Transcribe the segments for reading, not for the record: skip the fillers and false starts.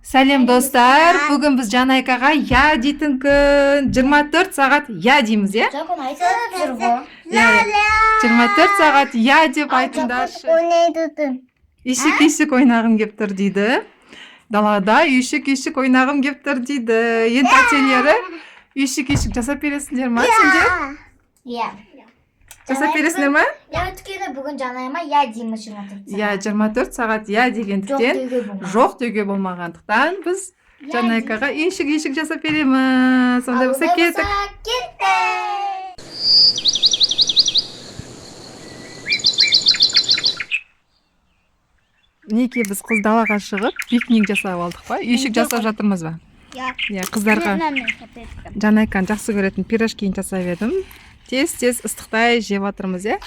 Сәлем достар, бүгін біз Жанайкаға я дейтін күн, 24 сағат я дейміз, е? Жакон айтып жүр го. 24 сағат я деп айтыңдаршы. Үйшік ойнағым кеп тұр дейді. Далада үйшік ойнағым кеп тұр дейді. Енді әтелері үйшік жасап бересіңдер ма сендер? Иә. Жасап бересіңдер ма? Я өткені бүгін Жанайма я дейміз 24 сағат. Я 24 сағат я дегендіктен жоқ деуге болмағандықтан біз Жанайкаға үйшік жасап береміз. Сонда болса кеттік. Неке біз қыз далаға шығып пикник жасап алдық па? Үйшік жасап жатырмыз ба? Иә, қыздарға Жанайканы жақсы көретін пирожкин жасап едім. Тез ыстықтай жеп жатырмыз, е?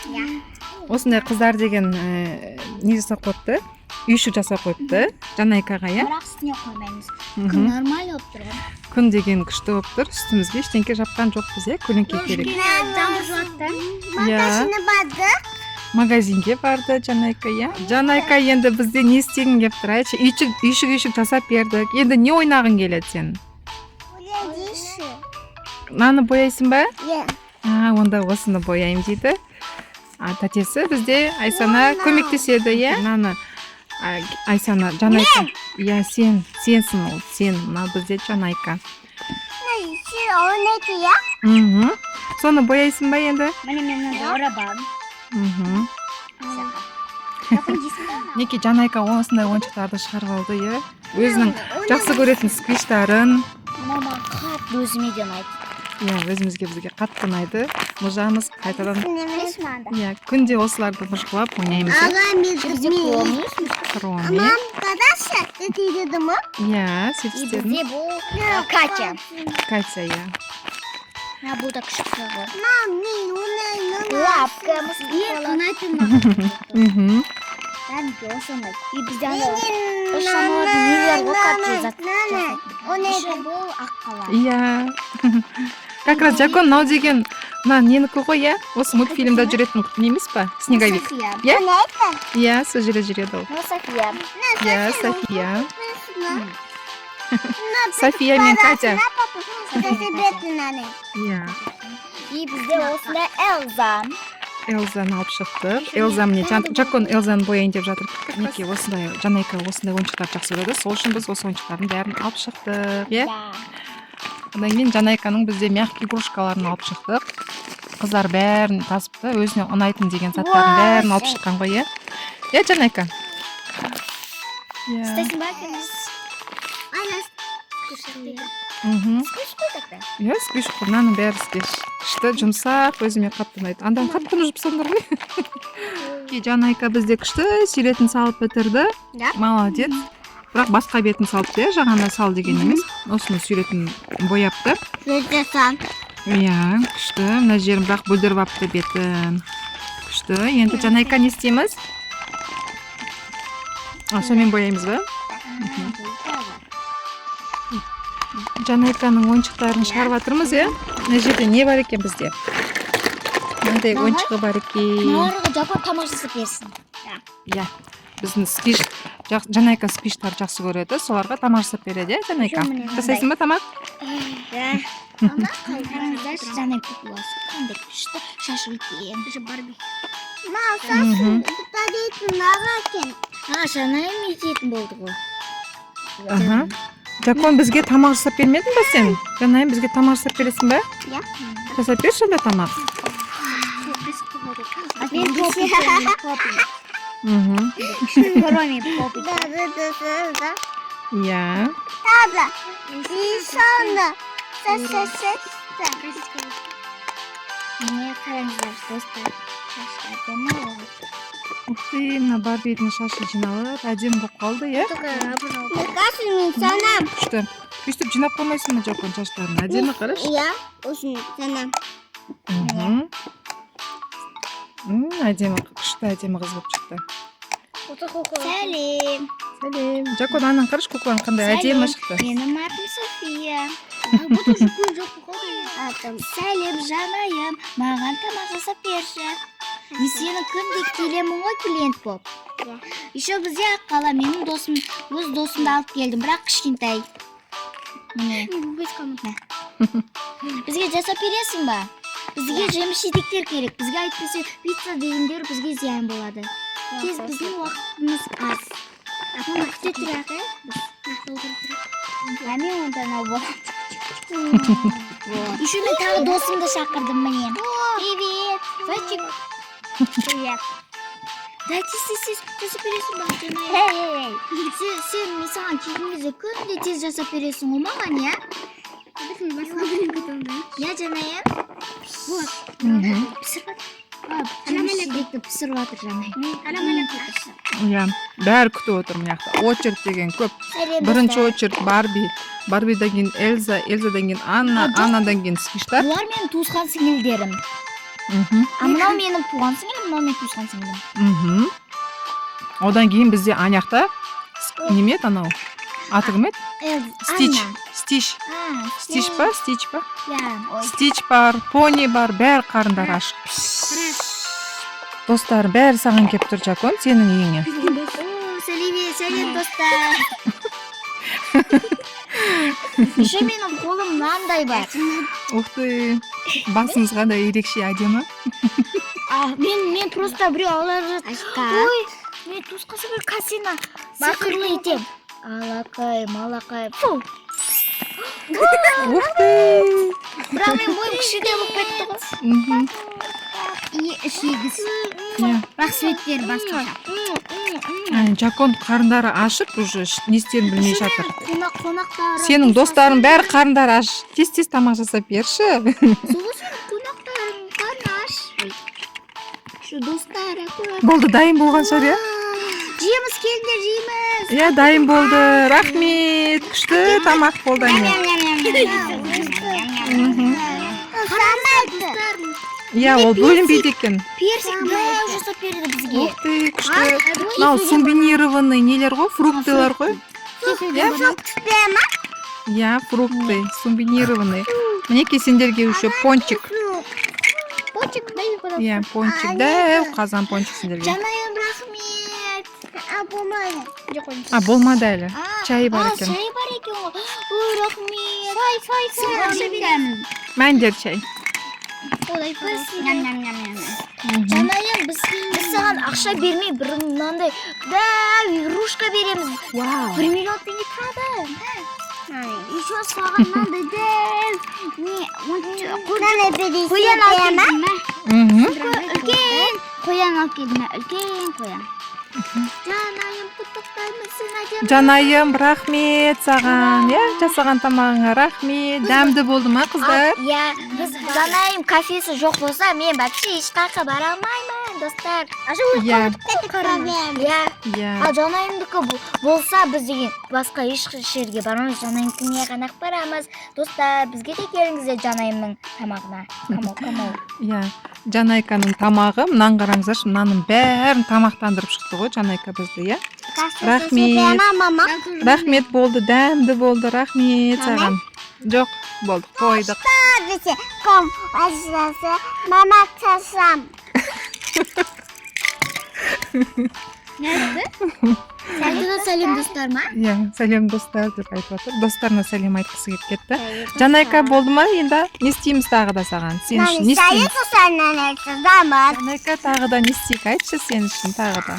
Осындай қыздар деген не жасап қойыпты? Үйшік жасап қойыпты Жанайкаға, е? Бірақ үстіне қоймаймыз. Күн нормаль болып тұр. Күн деген күшті болып тұр. Үстімізге ештеңке жапқан жоқпыз, е? Көлеңке керек. Магазинге барды Жанайка, е? Жанайка енді бізде не істегің келіп тұр, айтшы? Үйшік жасап бердік. Енді не ойнағың келеді сен? Наны бояйсың ба? Иә. Онда осыны бояйым дейді. Тәтесі бізде Айсана көмектеседі, е? Наны Айсана, Жанайка. Иә, сенсің ол, сен. Мына бізде Жанайка. Соны бояйсың ба енді? Мен орабам. Неке Жанайка осындай ойыншықтарды шығарып алды, е? Өзінің жақсы көретін сквиштарын. Мама қатты өзіме де ұнайды. Иә, бізге қатты ұнайды. Мұжамыз қайтадан. Иә, күнде осыларды мұжқылап ойнаймыз. Кроме. Иә, сөйтістерін. Бізде бұл Катя. Катя, иә. Бұл да күшті ғой. Лапкамыз ұнайтын. Бәрінде осы ұнайды. И бізде ошамалардың нелер оқап жазады. Бұл аққала. Иә. Как раз Жакон мынау деген мына ненікі ғой, иә? Осы мультфильмда жүретін немес па? Снеговик. Иә? Иә, сол жерде жүреді ол. София. Иә, София. София мен Катя. Иә. И бізде осындай Элза. Элзаны алып шықтық. Элза міне Жакон Элзаны бояйын деп жатыр. Неке осындай Жанайка осындай ойыншықтарды жақсы көреді. Сол үшін біз осы ойыншықтардың бәрін алып шықтық, иә? Одан кейін Жанайканың бізде мягкий игрушкаларын алып шықтық. Қыздар бәрін тасыпты, өзіне ұнайтын деген заттарын бәрін алып шыққан ғой, е? Е, Жанайка? Істесін ба екеніз? Иә, сквиш қой, мынаның бәрі сквиш. Күшті, жұмсақ, өзіме қатты ұнайды. Андан қатты жұмсаңдар ғой. Жанайка бізде күшті суретін салып бітірді. Молодец. Бірақ басқа бетін салыпты, жаңағыдай сал деген емес. Осыны суретін бояпты. Иә, күшті. Мына жерін бірақ бүлдіріп апты бетін. Күшті. Енді Жанайка не істейміз? Сонымен бояймыз ба? Жанайканың ойыншықтарын шығарып жатырмыз, е? Мына жерде не бар екен бізде? Мынандай ойыншығы бар екен. Мыналарға Жакон тамақ жасап берсін. Иә. Біздің сквиш, Жанайка сквиштар жақсы көреді, соларға тамақ жасап береді, е, Жанайка? Жасайсың ба тамақ? Иә. Ана қараңыздаршы, Жанайка бұласы. Қандай күшті шашы үлкен. Барби. Жанай мететін болды ғой. Жакон бізге тамақ жасап бермедің ба сен? Жанайым бізге тамақ жасап бересің ба? Иә. Жасап берші онда тамақ. Кроме попы. Иә. Міне қараңыздар, достар. Шашы әдемі ғой. Ух ты, мына Барбидің шашы жиналып, әдемі болып қалды, е? Күшті. Өйстіп жинап қоймайсың ба Жакон шаштарын? Әдемі қарашы. Иә, осыны санам. Әдемі, күшті әдемі қыз болып шықты. Сәлем. Сәлем. Жакон анан қарашы куклаң қандай әдемі шықты. Менің атым София. Сәлем, Жанайым. Маған тамақ жасап берші. Мен сені күнде келемін ғой клиент болып. Еще бізде қала менің досым, өз досымды алып келдім, бірақ кішкентай. Міне. Бізге жасап бересің ба? Бізге жеміс-жидектер керек. Бізге айтпесе пицца дегендер бізге зиян болады. Тез біздің уақытымыз аз. Күте тұрайық, мен ондан ал болады. Еще мен тағы досымды шақырдым міне. Привет. Зайчик. Привет. Да, тез жасап бересің ба? Сен мен саған келген кезде күнде тез жасап бересің ғой маған, иә? Я жанайым. Вот. Пісіріп жатыр. Жеміс-жидекті пісіріп жатыр жанайым. Иә, бәрі күтіп отыр мына жақта. Очередь деген көп. Бірінші очередь Барбидан кейін Эльза, Эльзадан кейін Анна, Аннадан кейін Свиштар. Бұлар менің туысқан сіңілдерім. Мынау менің туған сіңілім, мынау менің туысқан сіңілім. Одан кейін бізде аяқта неме еді анау? Аты кім еді? Стич па? Стич бар, Пони бар, бәрі қарындары ашық. Достар, бәрі саған кеп тұр, Жакон, сенің үйіңе. Сәлем достар. Еще менің қолым мынандай бар. Ух ты, басыңызға да ерекше әдемі. Мен просто біреу алар жатыр. Ой, мен туысқасы бір касина сиқырлы етем. Алақай, малақай. Фу. Ух ты. Бірақ мен бойым кішкентай болып кетті ғой. Ішегіз. Бірақ светтер басқаша. Жакон қарындары ашып, уже не істерін білмей жатыр. Қонақтары. Сенің достарың бәрі қарындары аш. Тез тамақ жасап берші. Соғысын қонақтарың қанаш. Шу достары. Болды, дайын болған шығар, иә? Жейміз, келіңдер, жейміз. Иә, дайын болды. Рахмет. Күшті тамақ болды. Иә, ол бөлінбейді екен. Персик дайын жасап берді бізге. Ух ты, күшті. Мынау сумбинированный нелер ғой, фруктылар ғой. Иә, фрукты, сумбинированный. Мінекей сендерге еще пончик. Пончик, дай куда? Иә, пончик. Дәу қазан пончик сендерге. Жанайым, рахмет. Болмайды. Болмады әлі. Чай бар екен. Чай бар екен ғой. Ой, рахмет. Чай. Мәндер чай. Жанайым, біз саған ақша бермей, бір мынандай игрушка береміз. 1 миллион теңге тұрады. Еще саған мынандай қоян алып келдім. Үлкен қоян алып келдім. Үлкен қоян. Жанайым, құттықтаймын сені. Жанайым, рахмет саған. Жасаған тамағыңа рахмет. Дәмді болды ма, қыздар? Иә, Жанайым кафесі жоқ болса, мен вообще ешқайқа бара алмаймын, достар. Иә. Ал Жанайымдікі болса, біз деген басқа еш жерге бармаймыз. Жанайымдікіне ғана барамыз. Достар, бізге де келіңіздер Жанайымның тамағына. Камол. Иә. Жанайканың тамағы, мынаны қараңыздаршы, мынаның бәрін тамақтандырып шықты ғой Жанайка бізді, иә? Рахмет болды, дәмді болды, рахмет саған. Жоқ, болды, қойдық. Мама тасам. Сәлем достар ма? Иә, сәлем достар деп айтып отыр. Достарына сәлем айтқысы келіп кетті. Жанайка болды ма? Енді не істейміз тағы да саған? Сен үшін не істейміз? Жанайка тағы да не істейік? Айтшы сен үшін тағы да.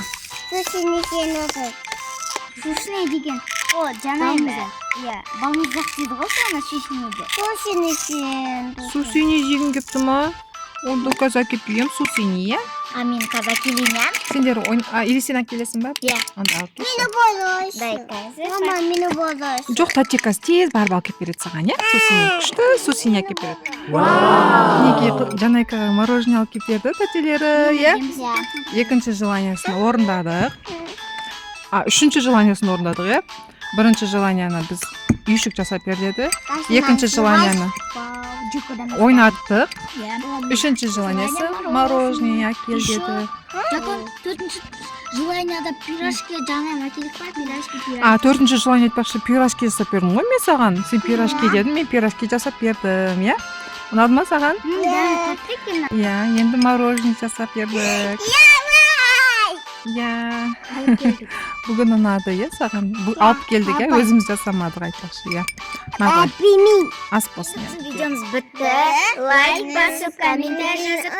Сушіне деген. О, Жанайым. Иә, балмұздақ дейді ғой соны шешінеде. Сусіне жегін кепті ма? Олды қаза кеппейім, сусіне, иә? Мен қаза келейін. Сендер или сен әкелесің ба? Иә. Онда алып келші. Мені болаш. Жоқ, татикас тез барып алып кеп береді саған, иә? Сусіне күшті, сусіне әкеп береді. Неге Жанайкаға мороженое алып кеп берді тәтелері, иә? Екінші желаниясын орындадық. Үшінші желаниясын орындадық, иә? Бірінші желанияны біз үйшік жасап бердеді. Екінші желанияны ойнаттық. Үшінші желаниясы мороженое әкел деді. Төртінші желанияда пирожки Жанайым әкелік па? Төртінші желание айтпақшы пирожки жасап бердім ғой мен саған. Сен пирожки дедің, мен пирожки жасап бердім, иә? Unadımı sağan? Tatlı ki. Ya, endi morozni жасап berdik. Ya. Bugün unadı ya sağan. Bu alıp geldik ya, özümüz jasamadık aytmoqchi ya. Mayli. As bolsun ya. Videomuz bitti. Like basıp, komentar yazıp,